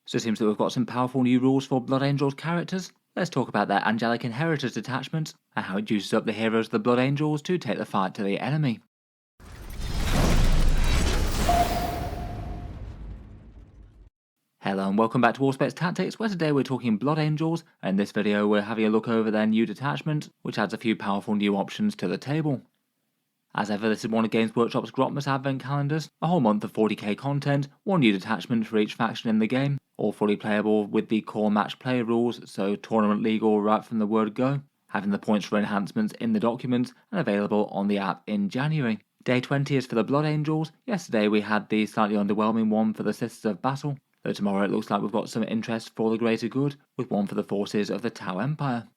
So it seems that we've got some powerful new rules for Blood Angels characters. Let's talk about their Angelic Inheritors detachment, and how it juices up the heroes of the Blood Angels to take the fight to the enemy. Hello and welcome back to Auspex Tactics, where today we're talking Blood Angels, and in this video we're having a look over their new detachment, which adds a few powerful new options to the table. As ever, this is one of Games Workshop's Grotmas Advent calendars, a whole month of 40k content, one new detachment for each faction in the game, all fully playable with the core match play rules, so tournament legal right from the word go, having the points for enhancements in the documents and available on the app in January. Day 20 is for the Blood Angels. Yesterday we had the slightly underwhelming one for the Sisters of Battle, though tomorrow it looks like we've got some interest for the greater good, with one for the forces of the Tau Empire.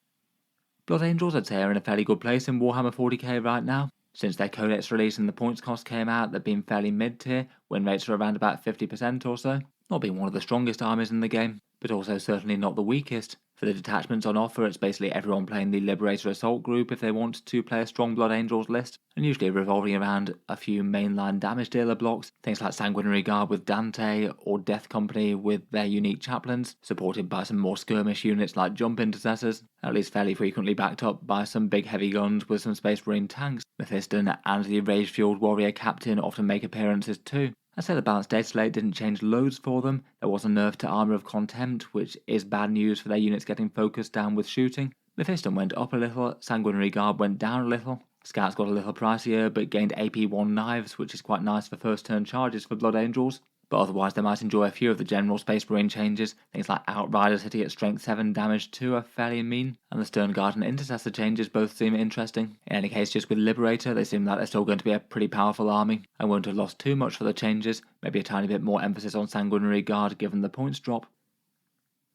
Blood Angels, I'd say, are in a fairly good place in Warhammer 40k right now. Since their codex release and the points cost came out, they've been fairly mid-tier, win rates are around about 50% or so, not being one of the strongest armies in the game, but also certainly not the weakest. For the detachments on offer, it's basically everyone playing the Liberator Assault group if they want to play a strong Blood Angels list, and usually revolving around a few mainline damage dealer blocks, things like Sanguinary Guard with Dante, or Death Company with their unique chaplains, supported by some more skirmish units like Jump Intercessors, at least fairly frequently backed up by some big heavy guns with some Space Marine tanks. Mephiston and the Rage-Fueled Warrior Captain often make appearances too. I'd say the balanced data slate didn't change loads for them. There was a nerf to Armour of Contempt, which is bad news for their units getting focused down with shooting. Mephiston went up a little, Sanguinary Guard went down a little. Scouts got a little pricier, but gained AP1 knives, which is quite nice for first turn charges for Blood Angels. But otherwise they might enjoy a few of the general Space Marine changes. Things like Outriders hitting at strength 7 damage 2 are fairly mean, and the Stern Guard and Intercessor changes both seem interesting. In any case, just with Liberator, they seem like they're still going to be a pretty powerful army. I won't have lost too much for the changes, maybe a tiny bit more emphasis on Sanguinary Guard given the points drop.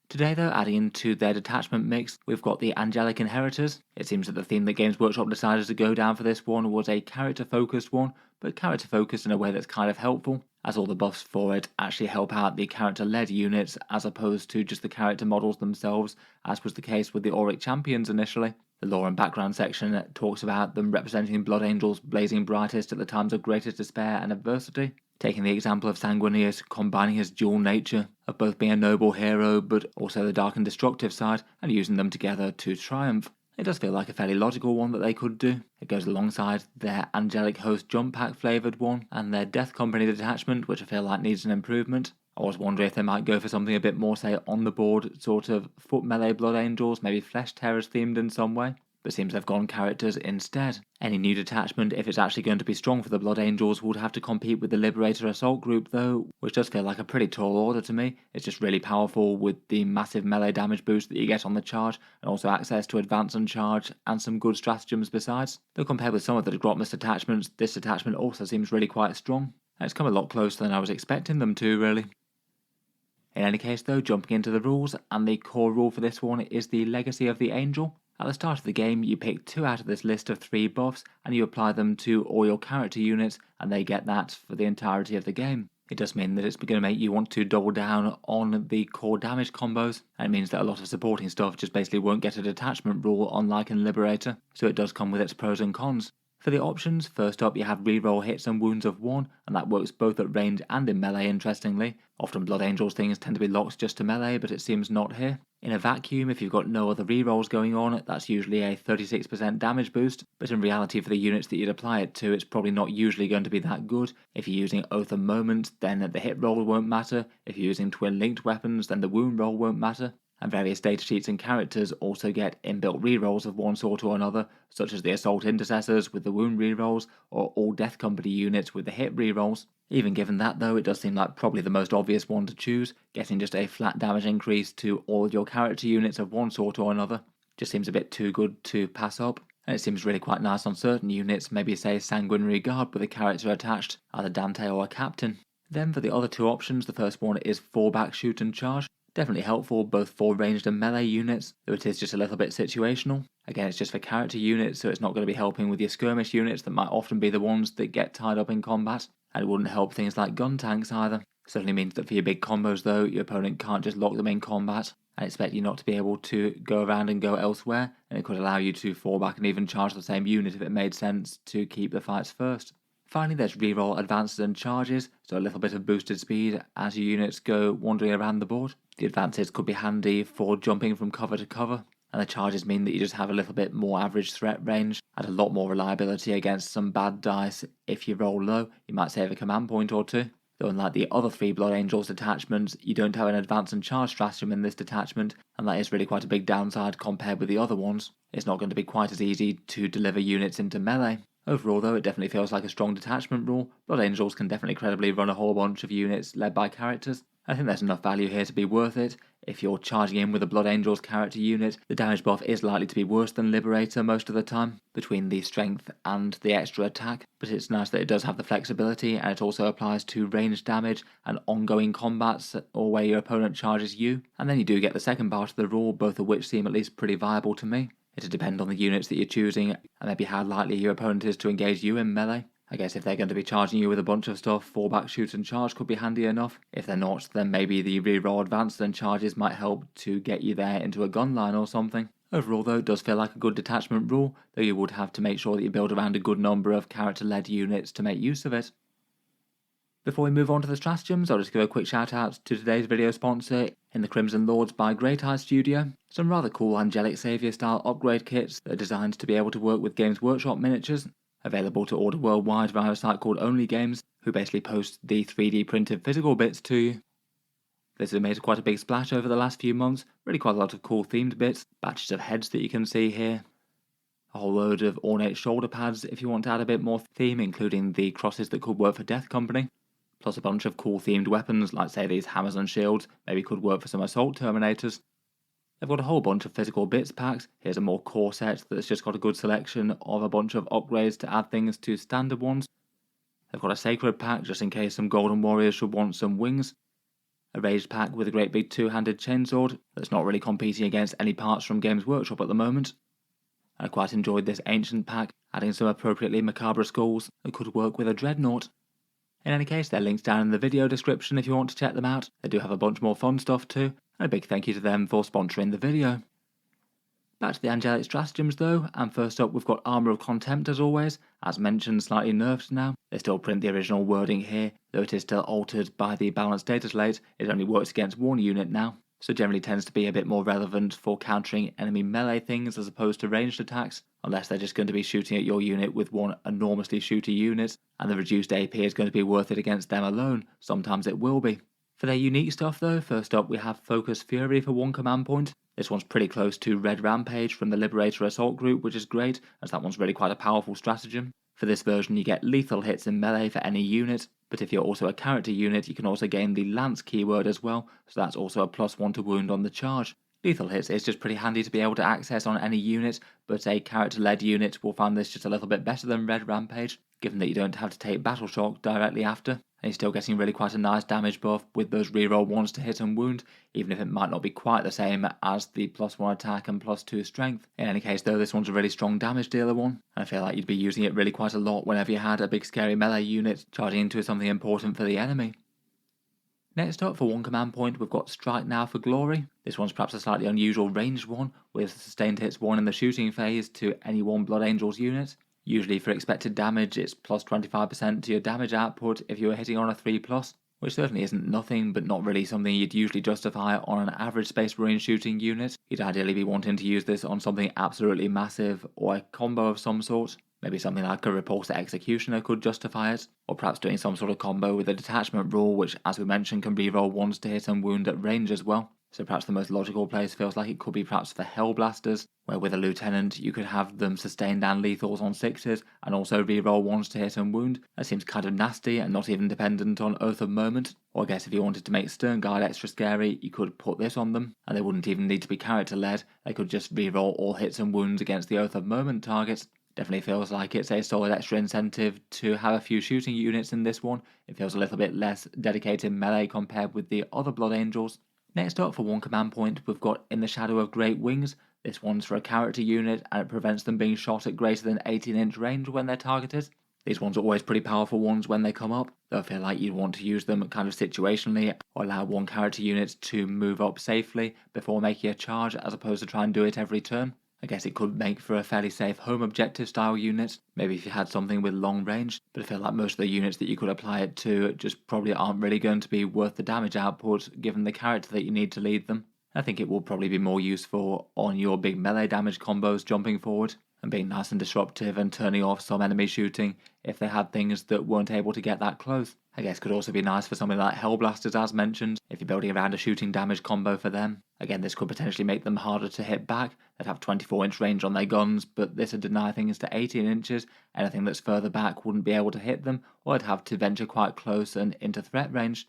Today though, adding into their detachment mix, we've got the Angelic Inheritors. It seems that the theme that Games Workshop decided to go down for this one was a character-focused one, but character-focused in a way that's kind of helpful, as all the buffs for it actually help out the character-led units as opposed to just the character models themselves, as was the case with the Auric Champions initially. The lore and background section talks about them representing Blood Angels blazing brightest at the times of greatest despair and adversity, taking the example of Sanguinius combining his dual nature of both being a noble hero but also the dark and destructive side, and using them together to triumph. It does feel like a fairly logical one that they could do. It goes alongside their Angelic Host Jump Pack flavoured one, and their Death Company detachment, which I feel like needs an improvement. I was wondering if they might go for something a bit more, say, on the board, sort of foot melee Blood Angels, maybe Flesh Terrors themed in some way, but seems they've gone characters instead. Any new detachment, if it's actually going to be strong for the Blood Angels, would have to compete with the Liberator Assault group though, which does feel like a pretty tall order to me. It's just really powerful with the massive melee damage boost that you get on the charge, and also access to advance and charge, and some good stratagems besides. Though compared with some of the Grotmas detachments, this detachment also seems really quite strong, and it's come a lot closer than I was expecting them to, really. In any case though, jumping into the rules, and the core rule for this one is the Legacy of the Angel. At the start of the game, you pick 2 out of this list of 3 buffs, and you apply them to all your character units, and they get that for the entirety of the game. It does mean that it's going to make you want to double down on the core damage combos, and it means that a lot of supporting stuff just basically won't get a detachment rule unlike in Liberator, so it does come with its pros and cons. For the options, first up you have reroll hits and wounds of 1, and that works both at range and in melee interestingly. Often Blood Angels things tend to be locked just to melee, but it seems not here. In a vacuum, if you've got no other rerolls going on, that's usually a 36% damage boost, but in reality for the units that you'd apply it to, it's probably not usually going to be that good. If you're using Oath of Moment, then the hit roll won't matter. If you're using twin linked weapons, then the wound roll won't matter. And various datasheets and characters also get inbuilt rerolls of one sort or another, such as the Assault Intercessors with the wound rerolls, or all Death Company units with the hit rerolls. Even given that though, it does seem like probably the most obvious one to choose, getting just a flat damage increase to all your character units of one sort or another. Just seems a bit too good to pass up, and it seems really quite nice on certain units, maybe say Sanguinary Guard with a character attached, either Dante or a Captain. Then for the other 2 options, the first one is fall back, shoot and charge. Definitely helpful both for ranged and melee units, though it is just a little bit situational. Again, it's just for character units, so it's not going to be helping with your skirmish units that might often be the ones that get tied up in combat, and it wouldn't help things like gun tanks either. Certainly means that for your big combos though, your opponent can't just lock them in combat and expect you not to be able to go around and go elsewhere, and it could allow you to fall back and even charge the same unit if it made sense to keep the fights first. Finally, there's reroll advances and charges, so a little bit of boosted speed as your units go wandering around the board. The advances could be handy for jumping from cover to cover, and the charges mean that you just have a little bit more average threat range and a lot more reliability against some bad dice. If you roll low, you might save a command point or two. Though unlike the other 3 Blood Angels detachments, you don't have an advance and charge stratagem in this detachment, and that is really quite a big downside compared with the other ones. It's not going to be quite as easy to deliver units into melee. Overall though, it definitely feels like a strong detachment rule. Blood Angels can definitely credibly run a whole bunch of units led by characters. I think there's enough value here to be worth it. If you're charging in with a Blood Angels character unit, the damage buff is likely to be worse than Liberator most of the time, between the strength and the extra attack, but it's nice that it does have the flexibility, and it also applies to ranged damage and ongoing combats or where your opponent charges you. And then you do get the second part of the rule, both of which seem at least pretty viable to me. It'll depend on the units that you're choosing and maybe how likely your opponent is to engage you in melee. I guess if they're going to be charging you with a bunch of stuff, fallback, shoot and charge could be handy enough. If they're not, then maybe the reroll advances and charges might help to get you there into a gun line or something. Overall though, it does feel like a good detachment rule, though you would have to make sure that you build around a good number of character-led units to make use of it. Before we move on to the stratagems, I'll just give a quick shout out to today's video sponsor, In the Crimson Lords by Great Eye Studio. Some rather cool Angelic Savior style upgrade kits that are designed to be able to work with Games Workshop miniatures, available to order worldwide via a site called Only Games, who basically post the 3D printed physical bits to you. This has made quite a big splash over the last few months, really quite a lot of cool themed bits, batches of heads that you can see here, a whole load of ornate shoulder pads if you want to add a bit more theme, including the crosses that could work for Death Company, plus a bunch of cool themed weapons like say these hammers and shields, maybe could work for some assault terminators. They've got a whole bunch of physical bits packs. Here's a more core set that's just got a good selection of a bunch of upgrades to add things to standard ones. They've got a sacred pack just in case some golden warriors should want some wings. A raged pack with a great big two-handed chainsword that's not really competing against any parts from Games Workshop at the moment. I quite enjoyed this ancient pack, adding some appropriately macabre skulls that could work with a dreadnought. In any case, there are links down in the video description if you want to check them out. They do have a bunch more fun stuff too, and a big thank you to them for sponsoring the video. Back to the Angelic stratagems though, and first up we've got Armour of Contempt as always. As mentioned, slightly nerfed now. They still print the original wording here, though it is still altered by the balanced data slate. It only works against one unit now, so generally tends to be a bit more relevant for countering enemy melee things as opposed to ranged attacks, unless they're just going to be shooting at your unit with one enormously shooty unit, and the reduced AP is going to be worth it against them alone. Sometimes it will be. For their unique stuff though, first up we have Focus Fury for 1 command point. This one's pretty close to Red Rampage from the Liberator Assault group, which is great, as that one's really quite a powerful stratagem. For this version you get lethal hits in melee for any unit, but if you're also a character unit you can also gain the Lance keyword as well, so that's also a +1 to wound on the charge. Lethal hits is just pretty handy to be able to access on any unit, but a character-led unit will find this just a little bit better than Red Rampage, given that you don't have to take Battle Shock directly after, and you're still getting really quite a nice damage buff with those reroll ones to hit and wound, even if it might not be quite the same as the +1 attack and +2 strength. In any case though, this one's a really strong damage dealer one, and I feel like you'd be using it really quite a lot whenever you had a big scary melee unit charging into something important for the enemy. Next up, for 1 command point, we've got Strike Now for Glory. This one's perhaps a slightly unusual ranged one, with sustained hits 1 in the shooting phase to any 1 Blood Angels unit. Usually for expected damage, it's +25% to your damage output if you were hitting on a 3+, which certainly isn't nothing, but not really something you'd usually justify on an average Space Marine shooting unit. You'd ideally be wanting to use this on something absolutely massive, or a combo of some sort. Maybe something like a Repulsor Executioner could justify it, or perhaps doing some sort of combo with a detachment rule, which, as we mentioned, can reroll ones to hit and wound at range as well. So perhaps the most logical place feels like it could be perhaps for Hellblasters, where with a Lieutenant you could have them sustained and lethals on 6s, and also reroll ones to hit and wound. That seems kind of nasty and not even dependent on Oath of Moment. Or I guess if you wanted to make Stern Guard extra scary, you could put this on them, and they wouldn't even need to be character led, they could just reroll all hits and wounds against the Oath of Moment targets. Definitely feels like it's a solid extra incentive to have a few shooting units in this one. It feels a little bit less dedicated melee compared with the other Blood Angels. Next up, for 1 command point, we've got In the Shadow of Great Wings. This one's for a character unit, and it prevents them being shot at greater than 18-inch range when they're targeted. These ones are always pretty powerful ones when they come up, though I feel like you'd want to use them kind of situationally, or allow one character unit to move up safely before making a charge, as opposed to try and do it every turn. I guess it could make for a fairly safe home objective style unit, maybe if you had something with long range, but I feel like most of the units that you could apply it to just probably aren't really going to be worth the damage output given the character that you need to lead them. I think it will probably be more useful on your big melee damage combos jumping forward and being nice and disruptive and turning off some enemy shooting if they had things that weren't able to get that close. I guess could also be nice for something like Hellblasters as mentioned, if you're building around a shooting damage combo for them. Again, this could potentially make them harder to hit back. They'd have 24-inch range on their guns, but this would deny things to 18 inches. Anything that's further back wouldn't be able to hit them, or they'd have to venture quite close and into threat range.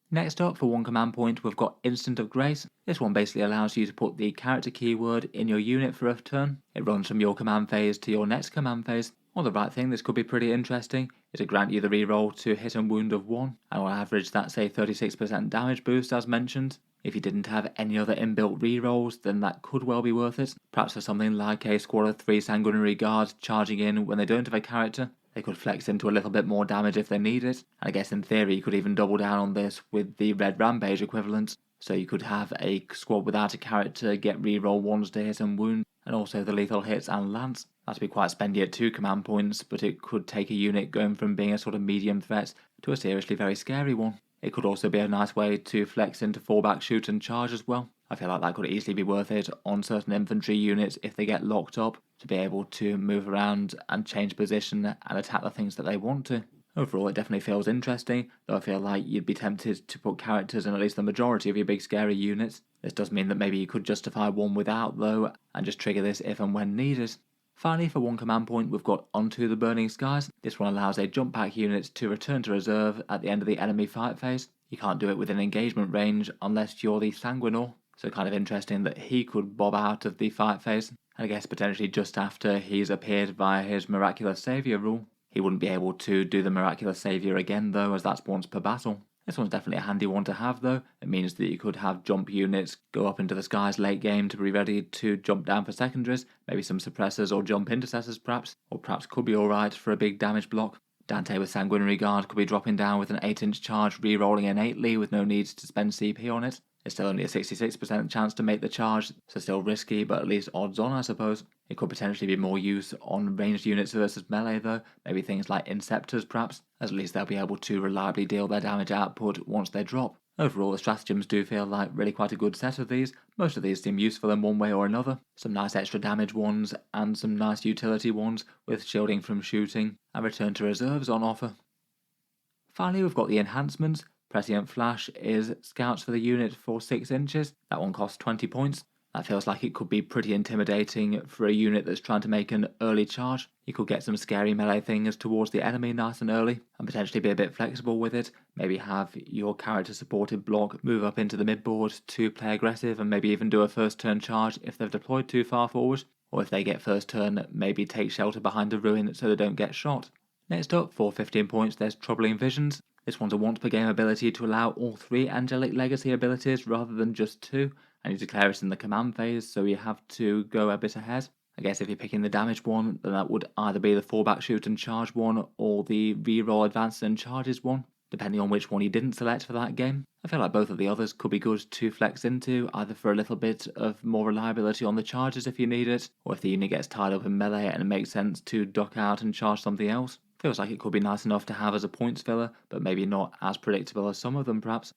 Next up, for one command point, we've got Instant of Grace. This one basically allows you to put the character keyword in your unit for a turn. It runs from your command phase to your next command phase. On the right thing, this could be pretty interesting. It'll grant you the reroll to hit and wound of 1, and on average that's a 36% damage boost as mentioned. If you didn't have any other inbuilt rerolls, then that could well be worth it. Perhaps for something like a squad of 3 sanguinary guards charging in when they don't have a character. They could flex into a little bit more damage if they need it. And I guess in theory you could even double down on this with the Red Rampage equivalent. So you could have a squad without a character get reroll 1s to hit and wound, and also the lethal hits and lance. That'd be quite spendy at 2 command points, but it could take a unit going from being a sort of medium threat to a seriously very scary one. It could also be a nice way to flex into fallback shoot and charge as well. I feel like that could easily be worth it on certain infantry units if they get locked up, to be able to move around and change position and attack the things that they want to. Overall, it definitely feels interesting, though I feel like you'd be tempted to put characters in at least the majority of your big scary units. This does mean that maybe you could justify one without though, and just trigger this if and when needed. Finally, for one command point, we've got Onto the Burning Skies. This one allows a jump pack unit to return to reserve at the end of the enemy fight phase. You can't do it within engagement range unless you're the Sanguinor, so kind of interesting that he could bob out of the fight phase, and I guess potentially just after he's appeared via his Miraculous Saviour rule. He wouldn't be able to do the Miraculous Saviour again though, as that's once per battle. This one's definitely a handy one to have though. It means that you could have jump units go up into the skies late game to be ready to jump down for secondaries, maybe some suppressors or jump intercessors perhaps, or perhaps could be alright for a big damage block. Dante with Sanguinary Guard could be dropping down with an 8-inch charge, re-rolling innately with no need to spend CP on it. It's still only a 66% chance to make the charge, so still risky, but at least odds on I suppose. It could potentially be more use on ranged units versus melee though, maybe things like Inceptors perhaps, as at least they'll be able to reliably deal their damage output once they drop. Overall, the stratagems do feel like really quite a good set of these. Most of these seem useful in one way or another. Some nice extra damage ones, and some nice utility ones, with shielding from shooting, and return to reserves on offer. Finally, we've got the enhancements. Prescient Flash is scouts for the unit for 6 inches. That one costs 20 points. That feels like it could be pretty intimidating for a unit that's trying to make an early charge. You could get some scary melee things towards the enemy nice and early, and potentially be a bit flexible with it. Maybe have your character supported block move up into the midboard to play aggressive, and maybe even do a first turn charge if they've deployed too far forward. Or if they get first turn, maybe take shelter behind a ruin so they don't get shot. Next up, for 15 points, there's Troubling Visions. This one's a once per game ability to allow all 3 Angelic Legacy abilities rather than just 2, and you declare it in the command phase, so you have to go a bit ahead. I guess if you're picking the damage one, then that would either be the fallback shoot and charge one, or the reroll advances and charges one, depending on which one you didn't select for that game. I feel like both of the others could be good to flex into, either for a little bit of more reliability on the charges if you need it, or if the unit gets tied up in melee and it makes sense to duck out and charge something else. Feels like it could be nice enough to have as a points filler, but maybe not as predictable as some of them perhaps.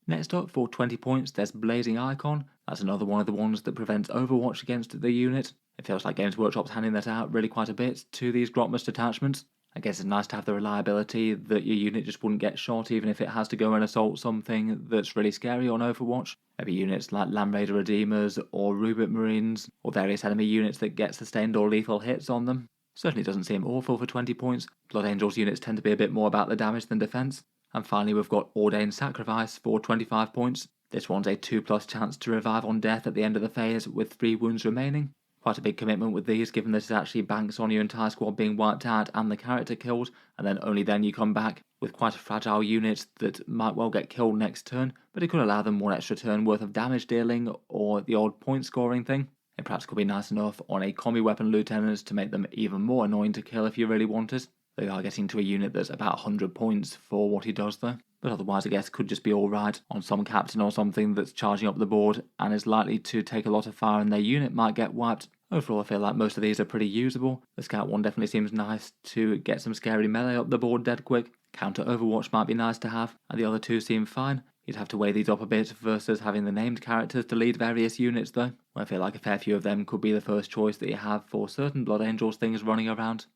Next up, for 20 points, there's Blazing Icon. That's another one of the ones that prevents overwatch against the unit. It feels like Games Workshop's handing that out really quite a bit to these Grotmus detachments. I guess it's nice to have the reliability that your unit just wouldn't get shot even if it has to go and assault something that's really scary on Overwatch. Maybe units like Land Raider Redeemers or Rubik Marines, or various enemy units that get sustained or lethal hits on them. Certainly doesn't seem awful for 20 points. Blood Angels units tend to be a bit more about the damage than defense. And finally we've got Ordained Sacrifice for 25 points. This one's a 2+ chance to revive on death at the end of the phase with 3 wounds remaining. Quite a big commitment with these, given that it actually banks on your entire squad being wiped out and the character killed, and then only then you come back with quite a fragile unit that might well get killed next turn, but it could allow them 1 extra turn worth of damage dealing or the odd point scoring thing. It perhaps could be nice enough on a combi weapon lieutenant to make them even more annoying to kill if you really want it. They are getting to a unit that's about 100 points for what he does though. but otherwise I guess could just be alright on some captain or something that's charging up the board and is likely to take a lot of fire and their unit might get wiped. Overall I feel like most of these are pretty usable. The scout one definitely seems nice to get some scary melee up the board dead quick. Counter Overwatch might be nice to have, and the other two seem fine. You'd have to weigh these up a bit versus having the named characters to lead various units though. I feel like a fair few of them could be the first choice that you have for certain Blood Angels things running around.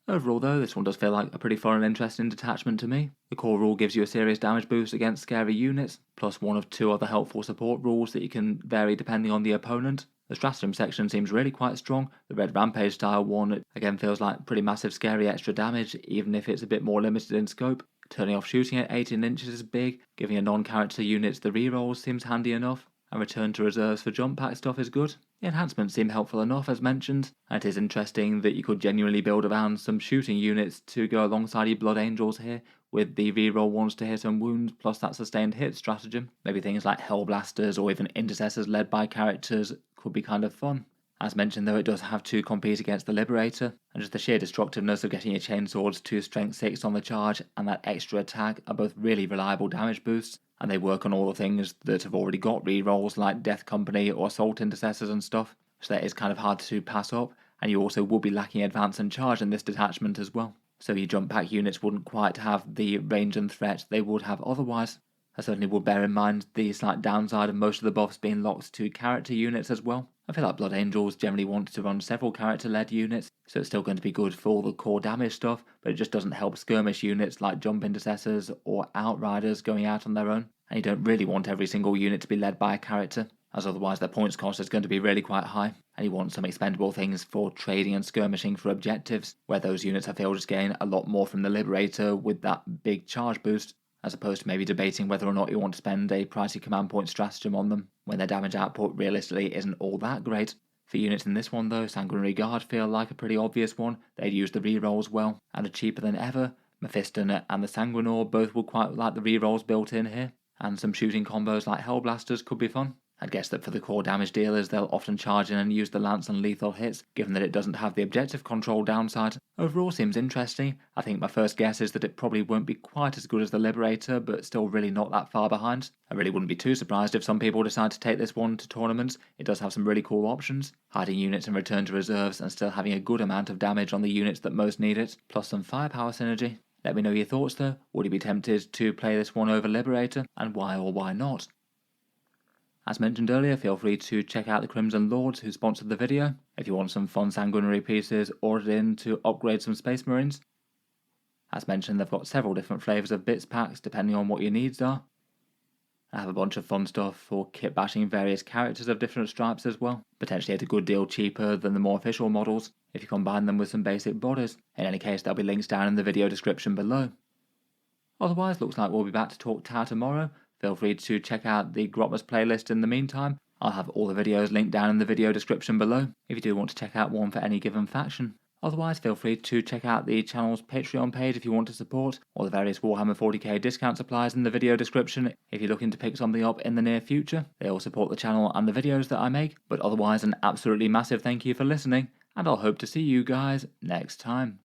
Overall though, this one does feel like a pretty fun and interesting detachment to me. The core rule gives you a serious damage boost against scary units, plus one of two other helpful support rules that you can vary depending on the opponent. The stratagem section seems really quite strong. The red rampage style one again feels like pretty massive scary extra damage, even if it's a bit more limited in scope. Turning off shooting at 18 inches is big, giving a non-character units the rerolls seems handy enough, and return to reserves for jump pack stuff is good. The enhancements seem helpful enough as mentioned, and it is interesting that you could genuinely build around some shooting units to go alongside your Blood Angels here, with the reroll ones to hit and wound plus that sustained hit stratagem. Maybe things like Hellblasters or even Intercessors led by characters could be kind of fun. As mentioned though, it does have to compete against the Liberator, and just the sheer destructiveness of getting your chainswords to strength 6 on the charge and that extra attack are both really reliable damage boosts, and they work on all the things that have already got rerolls like Death Company or Assault Intercessors and stuff, so that is kind of hard to pass up, and you also will be lacking advance and charge in this detachment as well. So your jump pack units wouldn't quite have the range and threat they would have otherwise. I certainly would bear in mind the slight downside of most of the buffs being locked to character units as well. I feel like Blood Angels generally want to run several character-led units, so it's still going to be good for all the core damage stuff, but it just doesn't help skirmish units like Jump Intercessors or Outriders going out on their own, and you don't really want every single unit to be led by a character, as otherwise their points cost is going to be really quite high, and you want some expendable things for trading and skirmishing for objectives, where those units I feel just gain a lot more from the Liberator with that big charge boost, as opposed to maybe debating whether or not you want to spend a pricey command point stratagem on them, when their damage output realistically isn't all that great. For units in this one though, Sanguinary Guard feel like a pretty obvious one. They'd use the rerolls well, and are cheaper than ever. Mephiston and the Sanguinor both would quite like the rerolls built in here, and some shooting combos like Hellblasters could be fun. I'd guess that for the core damage dealers they'll often charge in and use the lance and lethal hits, given that it doesn't have the objective control downside. Overall seems interesting. I think my first guess is that it probably won't be quite as good as the Liberator, but still really not that far behind. I really wouldn't be too surprised if some people decide to take this one to tournaments. It does have some really cool options, hiding units and return to reserves and still having a good amount of damage on the units that most need it, plus some firepower synergy. Let me know your thoughts though. Would you be tempted to play this one over Liberator, and why or why not? As mentioned earlier, feel free to check out the Crimson Lords who sponsored the video if you want some fun sanguinary pieces ordered in to upgrade some Space Marines. As mentioned, they've got several different flavours of bits packs depending on what your needs are. I have a bunch of fun stuff for kit bashing various characters of different stripes as well, potentially at a good deal cheaper than the more official models if you combine them with some basic bodies. In any case, there'll be links down in the video description below. Otherwise, looks like we'll be back to talk Tau tomorrow. Feel free to check out the Grotmas playlist in the meantime. I'll have all the videos linked down in the video description below if you do want to check out one for any given faction. Otherwise, feel free to check out the channel's Patreon page if you want to support, or the various Warhammer 40k discount supplies in the video description if you're looking to pick something up in the near future. They all support the channel and the videos that I make, but otherwise an absolutely massive thank you for listening, and I'll hope to see you guys next time.